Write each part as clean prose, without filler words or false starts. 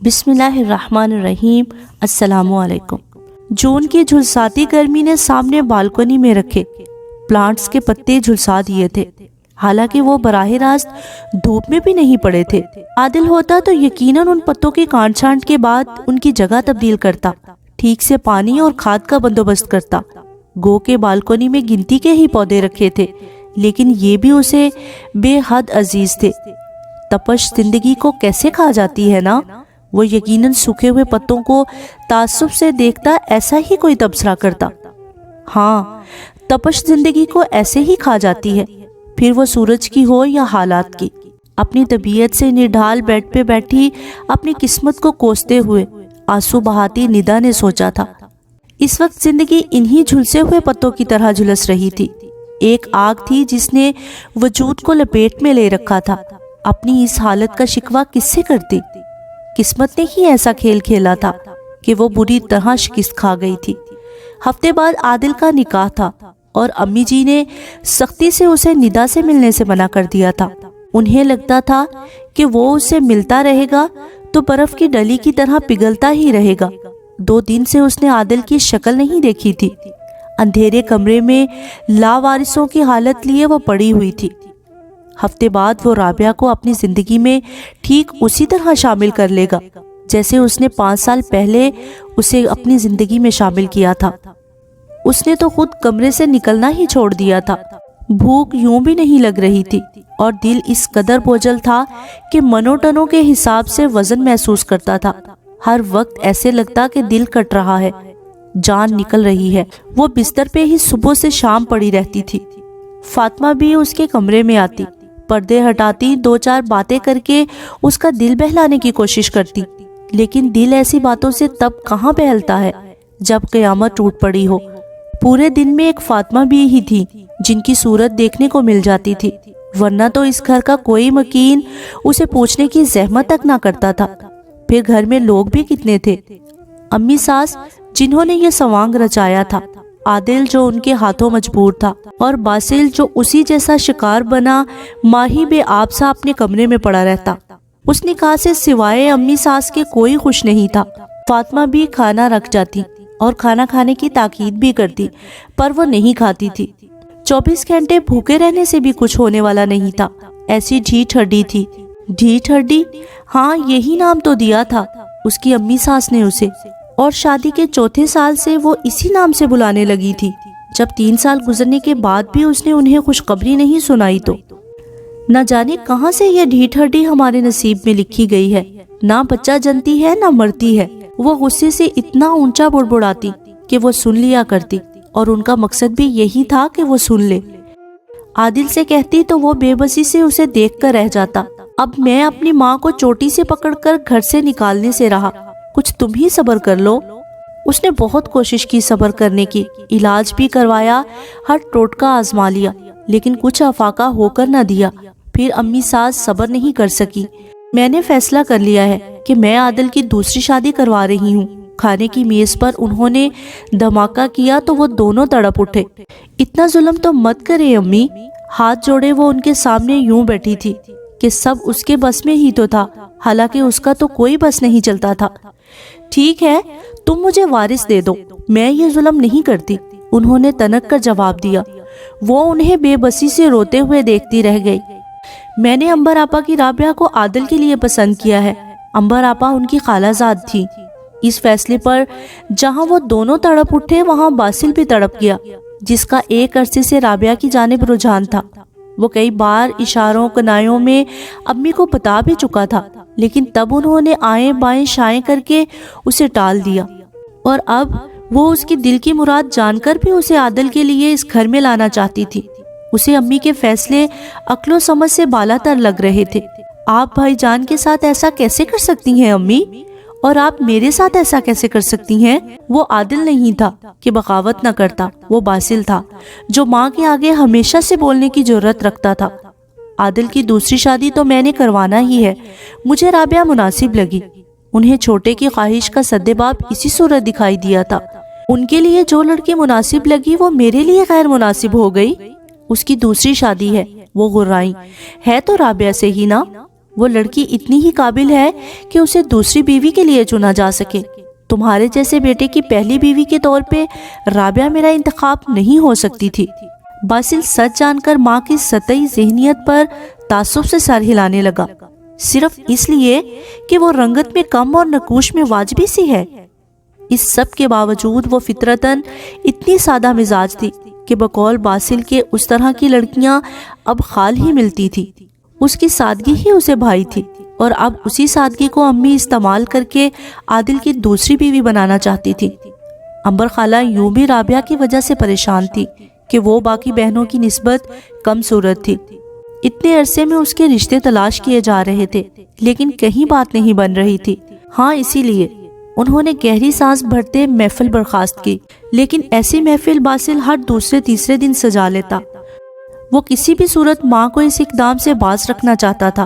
بسم اللہ الرحمن الرحیم۔ السلام علیکم۔ جون کی جھلساتی گرمی نے سامنے بالکنی میں رکھے پلانٹس کے پتے جھلسا دیے تھے، حالانکہ وہ براہ راست دھوپ میں بھی نہیں پڑے تھے۔ عادل ہوتا تو یقیناً ان پتوں کی کاٹ چھانٹ کے بعد ان کی جگہ تبدیل کرتا، ٹھیک سے پانی اور کھاد کا بندوبست کرتا۔ گو کے بالکنی میں گنتی کے ہی پودے رکھے تھے، لیکن یہ بھی اسے بے حد عزیز تھے۔ تپش زندگی کو کیسے کھا جاتی ہے نا؟ وہ یقیناً سوکھے ہوئے پتوں کو تعصب سے دیکھتا ایسا ہی کوئی تبصرہ کرتا۔ ہاں، تپش زندگی کو ایسے ہی کھا جاتی ہے، پھر وہ سورج کی ہو یا حالات کی۔ اپنی طبیعت سے نڈھال بیڈ پہ بیٹھی اپنی قسمت کو کوستے ہوئے آنسو بہاتی ندا نے سوچا تھا، اس وقت زندگی انہی جھلسے ہوئے پتوں کی طرح جھلس رہی تھی۔ ایک آگ تھی جس نے وجود کو لپیٹ میں لے رکھا تھا۔ اپنی اس حالت کا شکوہ کس سے کرتی؟ قسمت نے ہی ایسا کھیل کھیلا تھا کہ وہ بری طرح شکست کھا گئی تھی۔ ہفتے بعد عادل کا نکاح تھا اور امی جی نے سختی سے اسے ندا سے ملنے سے منع کر دیا تھا۔ انہیں لگتا تھا کہ وہ اسے ملتا رہے گا تو برف کی ڈلی کی طرح پگھلتا ہی رہے گا۔ 2 دن سے اس نے عادل کی شکل نہیں دیکھی تھی۔ اندھیرے کمرے میں لاوارثوں کی حالت لیے وہ پڑی ہوئی تھی۔ ہفتے بعد وہ رابعہ کو اپنی زندگی میں ٹھیک اسی طرح شامل کر لے گا جیسے اس نے 5 سال پہلے اسے اپنی زندگی میں شامل کیا تھا۔ اس نے تو خود کمرے سے نکلنا ہی چھوڑ دیا تھا۔ بھوک یوں بھی نہیں لگ رہی تھی اور دل اس قدر بوجھل تھا کہ منوٹنوں کے حساب سے وزن محسوس کرتا تھا۔ ہر وقت ایسے لگتا کہ دل کٹ رہا ہے، جان نکل رہی ہے۔ وہ بستر پہ ہی صبح سے شام پڑی رہتی تھی۔ فاطمہ بھی اس کے کمرے میں آتی، پردے ہٹاتی، 2-4 باتیں کر کے اس کا دل بہلانے کی کوشش کرتی، لیکن دل ایسی باتوں سے تب کہاں بہلتا ہے جب قیامت ٹوٹ پڑی ہو۔ پورے دن میں ایک فاطمہ بھی ہی تھی جن کی صورت دیکھنے کو مل جاتی تھی، ورنہ تو اس گھر کا کوئی مکین اسے پوچھنے کی زحمت تک نہ کرتا تھا۔ پھر گھر میں لوگ بھی کتنے تھے، امی ساس جنہوں نے یہ سوانگ رچایا تھا، عادل جو ان کے ہاتھوں مجبور تھا، اور باسل جو اسی جیسا شکار بنا ماہی بے آب سا اپنے کمرے میں پڑا رہتا۔ اس نکاح سے سوائے امی ساس کے کوئی خوش نہیں تھا۔ فاطمہ بھی کھانا رکھ جاتی اور کھانا کھانے کی تاکید بھی کرتی، پر وہ نہیں کھاتی تھی۔ 24 گھنٹے بھوکے رہنے سے بھی کچھ ہونے والا نہیں تھا، ایسی ڈھیٹ ہڈی تھی۔ ڈھیٹ ہڈی؟ ہاں، یہی نام تو دیا تھا اس کی امی ساس نے اسے، اور شادی کے 4تھے سال سے وہ اسی نام سے بلانے لگی تھی۔ جب 3 سال گزرنے کے بعد بھی اس نے انہیں خوشخبری نہیں سنائی تو نہ جانے کہاں سے یہ ڈھیٹ ہڈی ہمارے نصیب میں لکھی گئی ہے۔ نہ بچہ جنتی ہے نہ مرتی ہے۔ وہ غصے سے اتنا اونچا بڑبڑاتی کہ وہ سن لیا کرتی، اور ان کا مقصد بھی یہی تھا کہ وہ سن لے۔ عادل سے کہتی تو وہ بے بسی سے اسے دیکھ کر رہ جاتا۔ اب میں اپنی ماں کو چوٹی سے پکڑ کر گھر سے نکالنے سے رہا، کچھ تم ہی صبر کر لو۔ اس نے بہت کوشش کی صبر کرنے کی، علاج بھی کروایا، ہر ٹوٹکا آزما لیا، لیکن کچھ افاقہ ہو کر نہ دیا۔ پھر امی ساس صبر نہیں کر سکی۔ میں نے فیصلہ کر لیا ہے کہ میں عادل کی دوسری شادی کروا رہی ہوں۔ کھانے کی میز پر انہوں نے دھماکہ کیا تو وہ دونوں تڑپ اٹھے۔ اتنا ظلم تو مت کرے امی۔ ہاتھ جوڑے وہ ان کے سامنے یوں بیٹھی تھی کہ سب اس کے بس میں ہی تو تھا، حالانکہ اس کا تو کوئی بس نہیں چلتا تھا۔ ٹھیک ہے، تم مجھے وارث دے دو، میں یہ ظلم نہیں کرتی، انہوں نے تنک کر جواب دیا۔ وہ انہیں بے بسی سے روتے ہوئے دیکھتی رہ گئی۔ میں نے امبر آپا کی رابعہ کو عادل کے لیے پسند کیا ہے۔ امبر آپا ان کی خالہ زاد تھی۔ اس فیصلے پر جہاں وہ دونوں تڑپ اٹھے وہاں باسل بھی تڑپ گیا، جس کا ایک عرصے سے رابعہ کی جانب رجحان تھا۔ وہ کئی بار اشاروں کنایوں میں امی کو بتا بھی چکا تھا، لیکن تب انہوں نے آئیں بائیں شائیں کر کے اسے ٹال دیا، اور اب وہ اس کی دل کی مراد جان کر بھی اسے عادل کے لیے اس گھر میں لانا چاہتی تھی۔ اسے امی کے فیصلے عقل و سمجھ سے بالا تر لگ رہے تھے۔ آپ بھائی جان کے ساتھ ایسا کیسے کر سکتی ہیں امی؟ اور آپ میرے ساتھ ایسا کیسے کر سکتی ہیں؟ وہ عادل نہیں تھا کہ بغاوت نہ کرتا، وہ باسل تھا جو ماں کے آگے ہمیشہ سے بولنے کی جرات رکھتا تھا۔ عادل کی دوسری شادی تو میں نے کروانا ہی ہے، مجھے رابعہ مناسب لگی۔ انہیں چھوٹے کی خواہش کا سدباب اسی صورت دکھائی دیا تھا۔ ان کے لیے جو لڑکی مناسب لگی وہ میرے لیے غیر مناسب ہو گئی۔ اس کی دوسری شادی ہے، وہ غرائیں ہے تو رابعہ سے ہی نا۔ وہ لڑکی اتنی ہی قابل ہے کہ اسے دوسری بیوی کے لیے چنا جا سکے. تمہارے جیسے بیٹے کی پہلی بیوی کے طور پہ رابعہ میرا انتخاب نہیں ہو سکتی تھی. باسل سچ جان کر ماں کی سطحی ذہنیت پر تعصب سے سر ہلانے لگا، صرف اس لیے کہ وہ رنگت میں کم اور نقوش میں واجبی سی ہے. اس سب کے باوجود وہ فطرتاً اتنی سادہ مزاج تھی کہ بقول باسل کے اس طرح کی لڑکیاں اب خال ہی ملتی تھی. اس کی سادگی ہی اسے بھائی تھی، اور اب اسی سادگی کو امی استعمال کر کے عادل کی دوسری بیوی بنانا چاہتی تھی. عنبر خالہ یوں بھی رابعہ کی وجہ سے پریشان تھی کہ وہ باقی بہنوں کی نسبت کم صورت تھی. اتنے عرصے میں اس کے رشتے تلاش کیے جا رہے تھے لیکن کہیں بات نہیں بن رہی تھی. ہاں، اسی لیے انہوں نے گہری سانس بھرتے محفل برخاست کی. لیکن ایسی محفل باسل ہر دوسرے تیسرے دن سجا لیتا. وہ کسی بھی صورت ماں کو اس اقدام سے باز رکھنا چاہتا تھا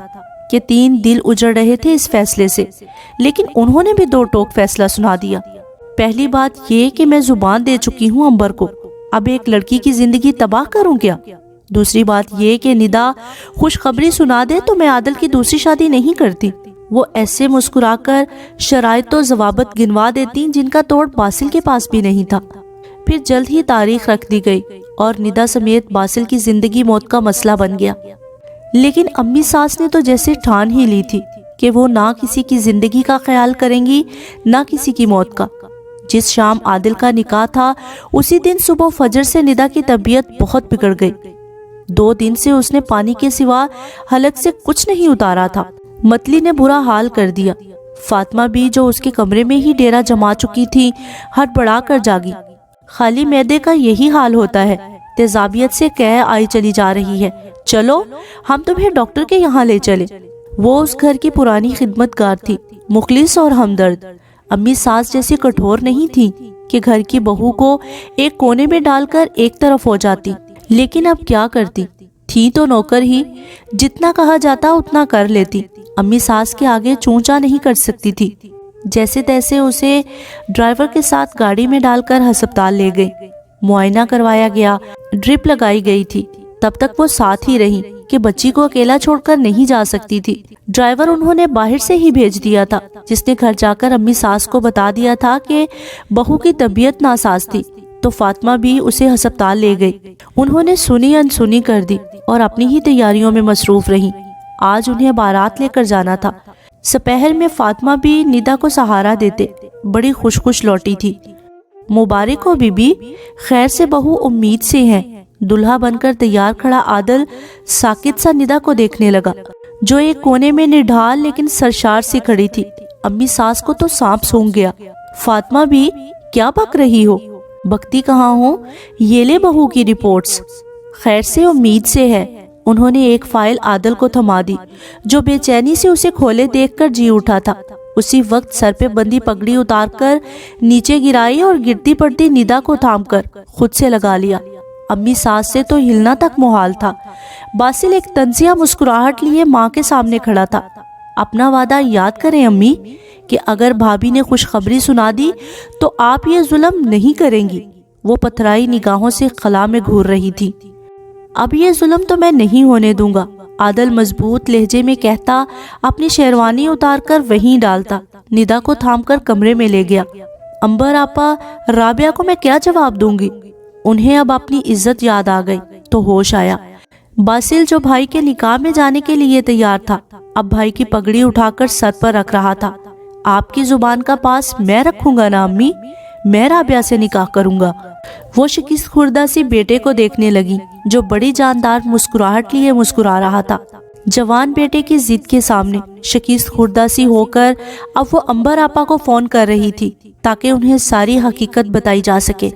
کہ 3 دل اجڑ رہے تھے اس فیصلے سے، لیکن انہوں نے بھی 2 ٹوک فیصلہ سنا دیا. پہلی بات یہ کہ میں زبان دے چکی ہوں عنبر کو، اب ایک لڑکی کی زندگی تباہ کروں کیا؟ دوسری بات یہ کہ ندا خوشخبری سنا دے تو میں عادل کی دوسری شادی نہیں کرتی. وہ ایسے مسکرا کر شرائط و ضوابط گنوا دیتی جن کا توڑ باسل کے پاس بھی نہیں تھا. پھر جلد ہی تاریخ رکھ دی گئی اور ندا سمیت باسل کی زندگی موت کا مسئلہ بن گیا. لیکن امی ساس نے تو جیسے ٹھان ہی لی تھی کہ وہ نہ کسی کی زندگی کا خیال کریں گی نہ کسی کی موت کا. جس شام عادل کا نکاح تھا اسی دن صبح فجر سے ندا کی طبیعت بہت بگڑ گئی. 2 دن سے اس نے پانی کے سوا حلق سے کچھ نہیں اتارا تھا. متلی نے برا حال کر دیا. فاطمہ بھی جو اس کے کمرے میں ہی ڈیرا جما چکی تھی ہڑبڑا کر جاگی. خالی معدے کا یہی حال ہوتا ہے، تیزابیت سے قے آئی چلی جا رہی ہے، چلو ہم تمہیں ڈاکٹر کے یہاں لے چلے. وہ اس گھر کی پرانی خدمت گار تھی، مخلص اور ہمدرد. امی ساس جیسی کٹھور نہیں تھی کہ گھر کی بہو کو ایک کونے میں ڈال کر ایک طرف ہو جاتی. لیکن اب کیا کرتی تھی، تو نوکر ہی، جتنا کہا جاتا اتنا کر لیتی. امی ساس کے آگے چونچا نہیں کر سکتی تھی. جیسے تیسے اسے ڈرائیور کے ساتھ گاڑی میں ڈال کر ہسپتال لے گئی. معائنہ کروایا گیا، ڈرپ لگائی گئی تھی. تب تک وہ ساتھ ہی رہی کہ بچی کو اکیلا چھوڑ کر نہیں جا سکتی تھی. ڈرائیور انہوں نے باہر سے ہی بھیج دیا تھا، جس نے گھر جا کر امی ساس کو بتا دیا تھا کہ بہو کی طبیعت ناساز تھی. تو فاطمہ بھی اسے ہسپتال لے گئی. انہوں نے سنی انسنی کر دی اور اپنی ہی تیاریوں میں مصروف رہی. آج انہیں بارات لے کر جانا تھا. سپہر میں فاطمہ بھی ندا کو سہارا دیتے بڑی خوش لوٹی تھی. مبارک ہو بی بی، خیر سے بہو امید سے ہیں. دلہا بن کر تیار کھڑا عادل ساکت سا ندا کو دیکھنے لگا، جو ایک کونے میں نڈھال لیکن سرشار سی کھڑی تھی. امی ساس کو تو سانپ سونگ گیا. فاطمہ بھی، کیا بک رہی ہو؟ بکتی کہاں ہوں، یہ لے بہو کی رپورٹس. خیر سے امید سے ہے. انہوں نے ایک فائل عادل کو تھما دی، جو بے چینی سے اسے کھولے دیکھ کر جی اٹھا تھا. اسی وقت سر پہ بندی پگڑی اتار کر نیچے گرائی اور گرتی پڑتی ندا کو تھام کر خود سے لگا لیا. امی ساس سے تو ہلنا تک محال تھا. باسل ایک طنزیہ مسکراہٹ لیے ماں کے سامنے کھڑا تھا. اپنا وعدہ یاد کریں امی کہ اگر بھابھی نے خوشخبری سنا دی تو آپ یہ ظلم نہیں کریں گی. وہ پتھرائی نگاہوں سے خلا میں گھور رہی تھی. اب یہ ظلم تو میں نہیں ہونے دوں گا، عادل مضبوط لہجے میں کہتا، اپنی شیروانی اتار کر وہیں ڈالتا. ندا کو تھام کر کمرے میں لے گیا. عنبر آپا، رابعہ کو میں کیا جواب دوں گی؟ انہیں اب اپنی عزت یاد آ گئی تو ہوش آیا. باسل جو بھائی کے نکاح میں جانے کے لیے تیار تھا، اب بھائی کی پگڑی اٹھا کر سر پر رکھ رہا تھا. آپ کی زبان کا پاس میں رکھوں گا نا امی، میں رابعہ سے نکاح کروں گا. وہ شکست خوردہ سی بیٹے کو دیکھنے لگی جو بڑی جاندار مسکراہٹ لیے مسکرا رہا تھا. جوان بیٹے کی ضد کے سامنے شکست خوردہ سی ہو کر اب وہ عنبر آپا کو فون کر رہی تھی تاکہ انہیں ساری حقیقت بتائی جا سکے.